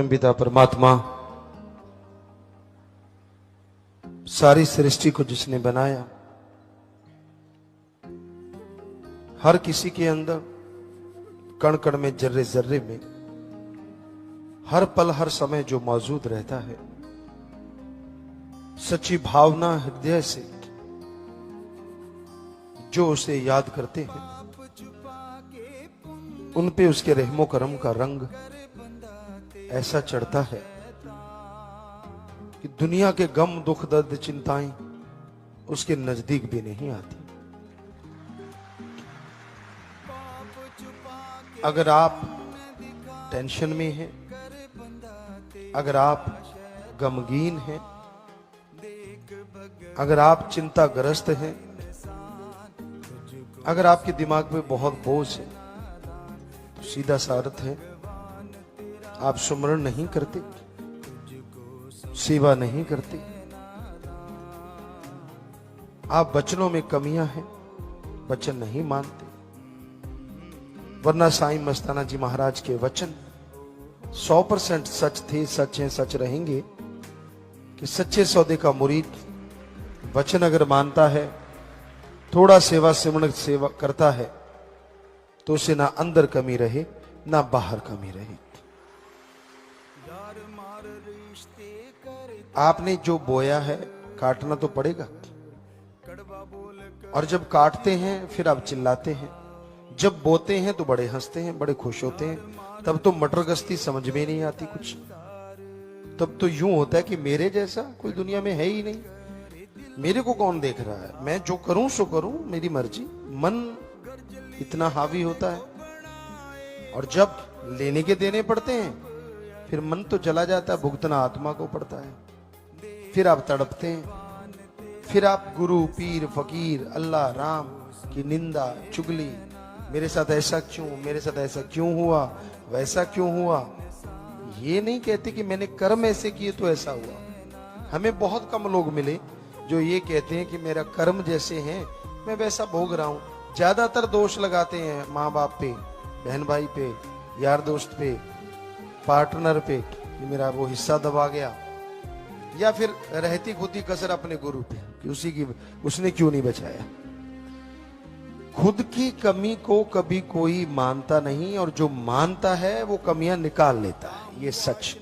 पिता परमात्मा सारी सृष्टि को जिसने बनाया, हर किसी के अंदर कण कण में, जर्रे जर्रे में, हर पल हर समय जो मौजूद रहता है, सच्ची भावना हृदय से जो उसे याद करते हैं, उन पे उसके रहमो करम का रंग ऐसा चढ़ता है कि दुनिया के गम दुख दर्द चिंताएं उसके नजदीक भी नहीं आती। अगर आप टेंशन में हैं, अगर आप गमगीन हैं, अगर आप चिंताग्रस्त हैं, अगर आपके दिमाग में बहुत बोझ है, तो सीधा सा अर्थ है आप सुमरण नहीं करते, सेवा नहीं करते, आप वचनों में कमियां हैं, वचन नहीं मानते। वरना साईं मस्ताना जी महाराज के वचन 100% सच थे, सच हैं, सच रहेंगे कि सच्चे सौदे का मुरीद वचन अगर मानता है, थोड़ा सेवा सिमरण सेवा करता है, तो उसे ना अंदर कमी रहे ना बाहर कमी रहे। आपने जो बोया है काटना तो पड़ेगा, और जब काटते हैं फिर आप चिल्लाते हैं, जब बोते हैं तो बड़े हंसते हैं, बड़े खुश होते हैं। तब तो मटर गश्ती समझ में नहीं आती कुछ, तब तो यूं होता है कि मेरे जैसा कोई दुनिया में है ही नहीं, मेरे को कौन देख रहा है, मैं जो करूं सो करूं, मेरी मर्जी। मन इतना हावी होता है, और जब लेने के देने पड़ते हैं फिर मन तो चला जाता है, भुगतना आत्मा को पड़ता है। फिर आप तड़पते हैं, फिर आप गुरु पीर फकीर अल्लाह राम की निंदा चुगली, मेरे साथ ऐसा क्यों, मेरे साथ ऐसा क्यों हुआ, वैसा क्यों हुआ। ये नहीं कहते कि मैंने कर्म ऐसे किए तो ऐसा हुआ। हमें बहुत कम लोग मिले जो ये कहते हैं कि मेरा कर्म जैसे हैं मैं वैसा भोग रहा हूं। ज्यादातर दोष लगाते हैं माँ बाप पे, बहन भाई पे, यार दोस्त पे, पार्टनर पे कि मेरा वो हिस्सा दबा गया, या फिर रहती खुदी कसर अपने गुरु पे कि उसने क्यों नहीं बचाया। खुद की कमी को कभी कोई मानता नहीं, और जो मानता है वो कमियां निकाल लेता है, ये सच।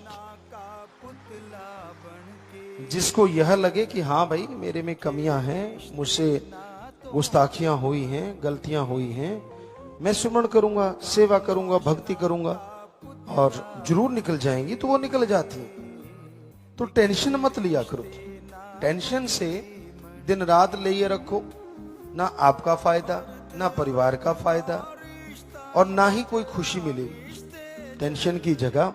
जिसको यह लगे कि हाँ भाई मेरे में कमियां हैं, मुझसे गुस्ताखियां हुई हैं, गलतियां हुई हैं, मैं सुमरण करूंगा, सेवा करूंगा, भक्ति करूंगा और जरूर निकल जाएंगी, तो वो निकल जाती है। तो टेंशन मत लिया करो, टेंशन से दिन रात ले रखो, ना आपका फायदा, ना परिवार का फायदा, और ना ही कोई खुशी मिलेगी। टेंशन की जगह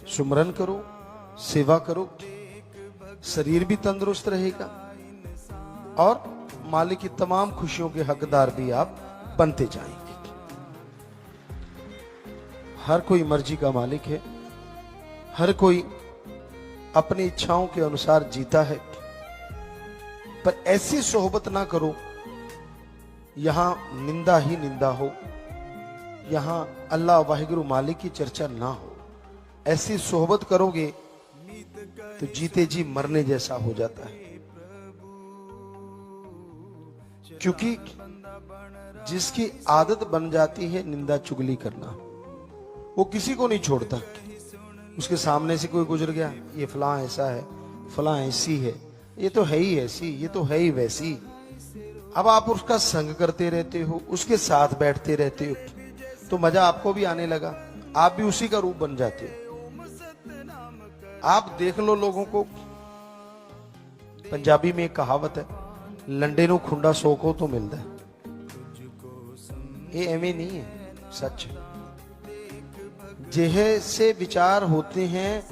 सुमरन करो, सेवा करो, शरीर भी तंदुरुस्त रहेगा और मालिक की तमाम खुशियों के हकदार भी आप बनते जाएंगे। हर कोई मर्जी का मालिक है, हर कोई अपनी इच्छाओं के अनुसार जीता है, पर ऐसी सोहबत ना करो यहां निंदा ही निंदा हो, यहां अल्लाह वाहिगुरु मालिक की चर्चा ना हो। ऐसी सोहबत करोगे तो जीते जी मरने जैसा हो जाता है, क्योंकि जिसकी आदत बन जाती है निंदा चुगली करना, वो किसी को नहीं छोड़ता। उसके सामने से कोई गुजर गया, ये फलां ऐसा है, फलां ऐसी है, ये तो है ही ऐसी, ये तो है ही वैसी। अब आप उसका संग करते रहते हो, उसके साथ बैठते रहते हो, तो मजा आपको भी आने लगा, आप भी उसी का रूप बन जाते हो। आप देख लो लोगों को, पंजाबी में एक कहावत है, लंडे नु खुंडा सोको तो मिलता है। ये एवं नहीं है, सच है। जैसे विचार होते हैं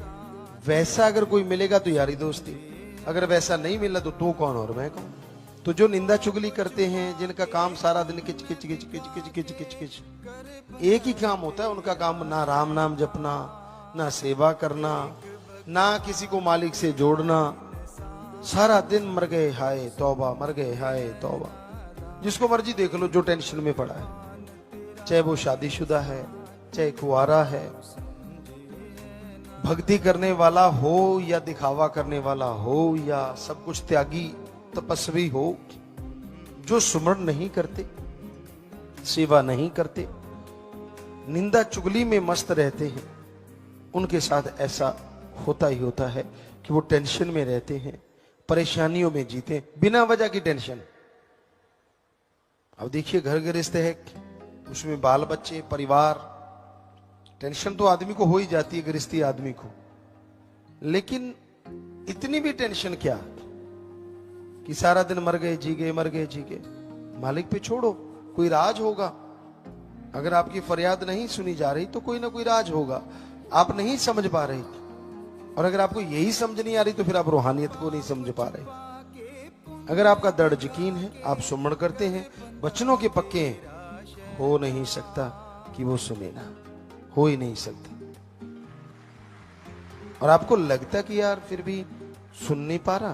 वैसा अगर कोई मिलेगा तो यारी दोस्ती, अगर वैसा नहीं मिला तो तू कौन और मैं कौन। तो जो निंदा चुगली करते हैं, जिनका काम सारा दिन किच किच किच किच किच किच किच किच, एक ही काम होता है उनका काम, ना राम नाम जपना, ना सेवा करना, ना किसी को मालिक से जोड़ना, सारा दिन मर गए हाय तौबा, मर गए हाय तौबा। जिसको मर्जी देख लो जो टेंशन में पड़ा है, चाहे वो शादीशुदा है चाहे कुंवारा है, भक्ति करने वाला हो या दिखावा करने वाला हो या सब कुछ त्यागी तपस्वी हो, जो सुमरण नहीं करते, सेवा नहीं करते, निंदा चुगली में मस्त रहते हैं, उनके साथ ऐसा होता ही होता है कि वो टेंशन में रहते हैं, परेशानियों में जीते, बिना वजह की टेंशन। अब देखिए घर गृहस्थ है, उसमें बाल बच्चे, परिवार, टेंशन तो आदमी को हो ही जाती है, गृहस्थी आदमी को। लेकिन इतनी भी टेंशन क्या कि सारा दिन मर गए जी गए, मर गए जी गए। मालिक पे छोड़ो, कोई राज होगा। अगर आपकी फरियाद नहीं सुनी जा रही तो कोई ना कोई राज होगा, आप नहीं समझ पा रहे। और अगर आपको यही समझ नहीं आ रही तो फिर आप रूहानियत को नहीं समझ पा रहे। अगर आपका दृढ़ यकीन है, आप सुमरण करते हैं, वचनों के पक्के हैं, हो नहीं सकता कि वो सुने ना, हो ही नहीं सकता। और आपको लगता कि यार फिर भी सुन नहीं पा रहा,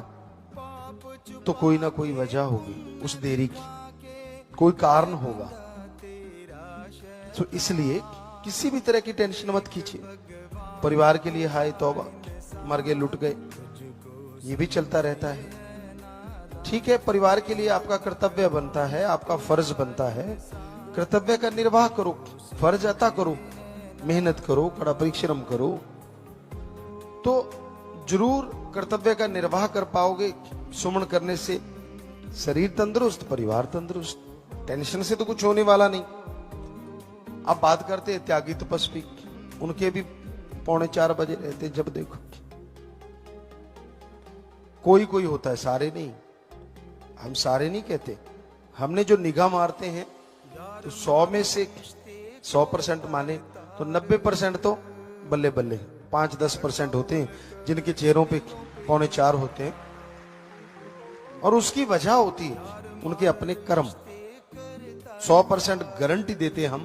तो कोई ना कोई वजह होगी उस देरी की, कोई कारण होगा। तो इसलिए किसी भी तरह की टेंशन मत कीजिए। परिवार के लिए हाय तौबा, मर गए लुट गए, ये भी चलता रहता है। ठीक है, परिवार के लिए आपका कर्तव्य बनता है, आपका फर्ज बनता है, कर्तव्य का निर्वाह करो, फर्ज अता करो, मेहनत करो, कड़ा परिश्रम करो, तो जरूर कर्तव्य का निर्वाह कर पाओगे। सुमन करने से शरीर तंदुरुस्त, परिवार तंदुरुस्त, टेंशन से तो कुछ होने वाला नहीं। अब बात करते हैं त्यागी तपस्वी, उनके भी 3:45 बजे रहते जब देखो। कोई कोई होता है, सारे नहीं, हम सारे नहीं कहते। हमने जो निगाह मारते हैं तो 100 में से 100% माने तो 90% तो बल्ले बल्ले, 5-10% होते हैं जिनके चेहरों पे 3:45 होते हैं। और उसकी वजह होती है उनके अपने कर्म। 100% गारंटी देते हम,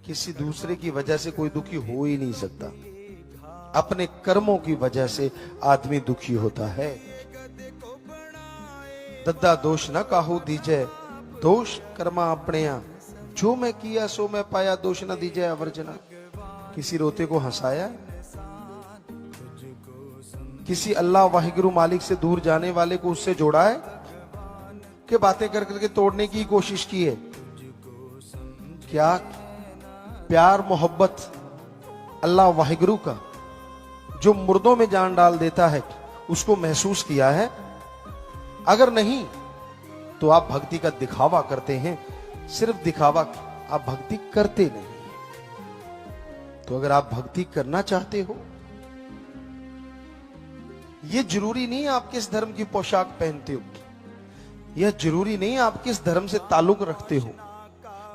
किसी दूसरे की वजह से कोई दुखी हो ही नहीं सकता, अपने कर्मों की वजह से आदमी दुखी होता है। दद्दा दोष न काहू दीजय, दोष कर्मा अपने यहाँ, जो मैं किया सो मैं पाया, दोष न दीजय अवर्जना। किसी रोते को हंसाया, किसी अल्लाह वाहिगुरु मालिक से दूर जाने वाले को उससे जोड़ा है कि बातें कर करके तोड़ने की कोशिश की है? क्या प्यार मोहब्बत अल्लाह वाहिगुरु का जो मुर्दों में जान डाल देता है उसको महसूस किया है? अगर नहीं तो आप भक्ति का दिखावा करते हैं, सिर्फ दिखावा, आप भक्ति करते नहीं। तो अगर आप भक्ति करना चाहते हो, यह जरूरी नहीं आप किस धर्म की पोशाक पहनते हो, यह जरूरी नहीं आप किस धर्म से ताल्लुक रखते हो,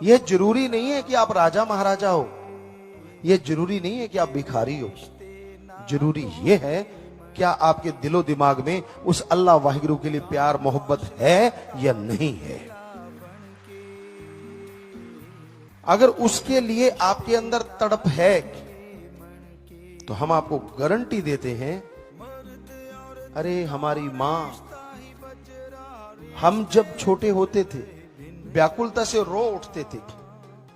यह जरूरी नहीं है कि आप राजा महाराजा हो, यह जरूरी नहीं है कि आप भिखारी हो। जरूरी यह है क्या आपके दिलो दिमाग में उस अल्लाह वाहिगुरु के लिए प्यार मोहब्बत है या नहीं है। अगर उसके लिए आपके अंदर तड़प है तो हम आपको गारंटी देते हैं, अरे हमारी मां, हम जब छोटे होते थे व्याकुलता से रो उठते थे,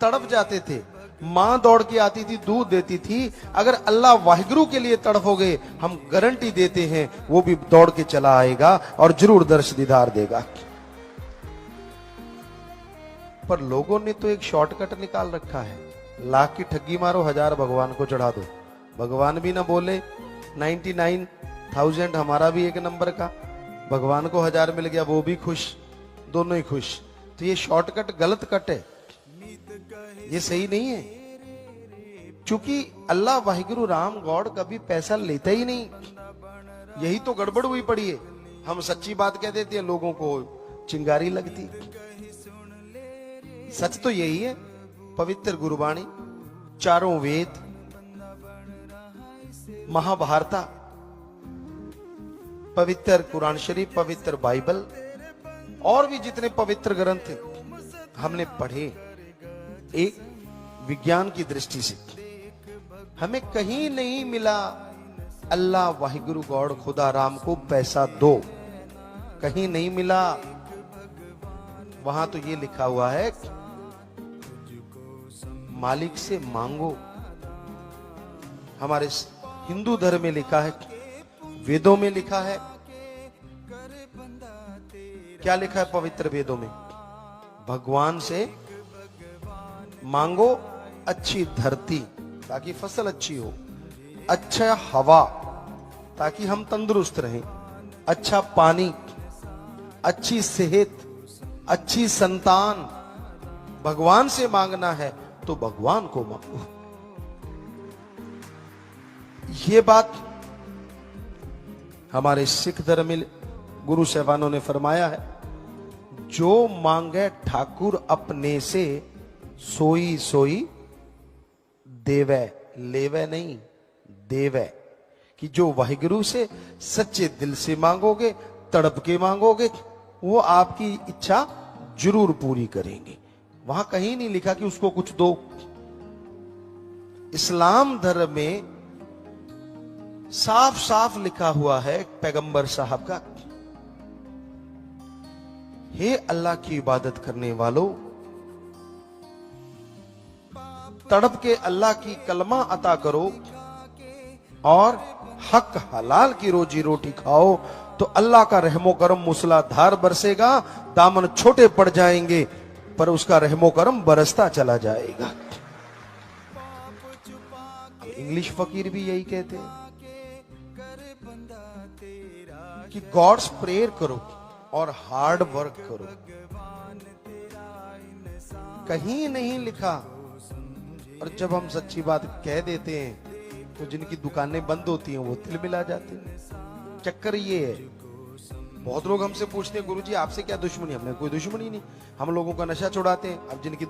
तड़प जाते थे, मां दौड़ के आती थी, दूध देती थी। अगर अल्लाह वाहिगुरु के लिए तड़पोगे, हम गारंटी देते हैं वो भी दौड़ के चला आएगा और जरूर दर्श दीदार देगा। पर लोगों ने तो एक शॉर्टकट निकाल रखा है, लाख की ठगी मारो, 1000 भगवान को चढ़ा दो। भगवान भी ना बोले, 99,000 हमारा भी एक नंबर का, भगवान को 1000 मिल गया, वो भी खुश, दोनों ही खुश। तो ये शॉर्टकट गलत कट है, ये सही नहीं है। क्योंकि अल्लाह वाहिगुरु राम गॉड कभी पैसा लेता ही नहीं, यही तो गड़बड़ हुई पड़ी है। हम सच्ची बात कह देते हैं, लोगों को चिंगारी लगती। सच तो यही है, पवित्र गुरबाणी, चारों वेद, महाभारत, पवित्र कुरान शरीफ, पवित्र बाइबल और भी जितने पवित्र ग्रंथ हमने पढ़े, एक विज्ञान की दृष्टि से हमें कहीं नहीं मिला अल्लाह वाहिगुरु गॉड खुदा राम को पैसा दो, कहीं नहीं मिला। वहां तो ये लिखा हुआ है मालिक से मांगो। हमारे हिंदू धर्म में लिखा है, वेदों में लिखा है। क्या लिखा है पवित्र वेदों में? भगवान से मांगो अच्छी धरती ताकि फसल अच्छी हो, अच्छा हवा ताकि हम तंदुरुस्त रहें, अच्छा पानी, अच्छी सेहत, अच्छी संतान। भगवान से मांगना है तो भगवान को मांगो। ये बात हमारे सिख धर्म में गुरु साहबानों ने फरमाया है, जो मांगे ठाकुर अपने से सोई सोई देवे, लेवे नहीं देवे। कि जो वाहिगुरु से सच्चे दिल से मांगोगे, तड़प के मांगोगे, वो आपकी इच्छा जरूर पूरी करेंगे। वहां कहीं नहीं लिखा कि उसको कुछ दो। इस्लाम धर्म में साफ साफ लिखा हुआ है पैगंबर साहब का, हे अल्लाह की इबादत करने वालों, तड़प के अल्लाह की कलमा अता करो और हक हलाल की रोजी रोटी खाओ, तो अल्लाह का रहमो करम मूसलाधार बरसेगा। दामन छोटे पड़ जाएंगे पर उसका रहमो करम बरसता चला जाएगा। इंग्लिश फकीर भी यही कहते हैं कि गॉड्स प्रेयर करो और हार्ड वर्क करो। कहीं नहीं लिखा। और जब हम सच्ची बात कह देते हैं तो जिनकी दुकानें बंद होती हैं वो तिल मिला जाते हैं। चक्कर ये है, बहुत लोग हमसे पूछते हैं गुरुजी आपसे क्या दुश्मनी? हमने कोई दुश्मनी नहीं, हम लोगों का नशा छुड़ाते हैं। अब जिनकी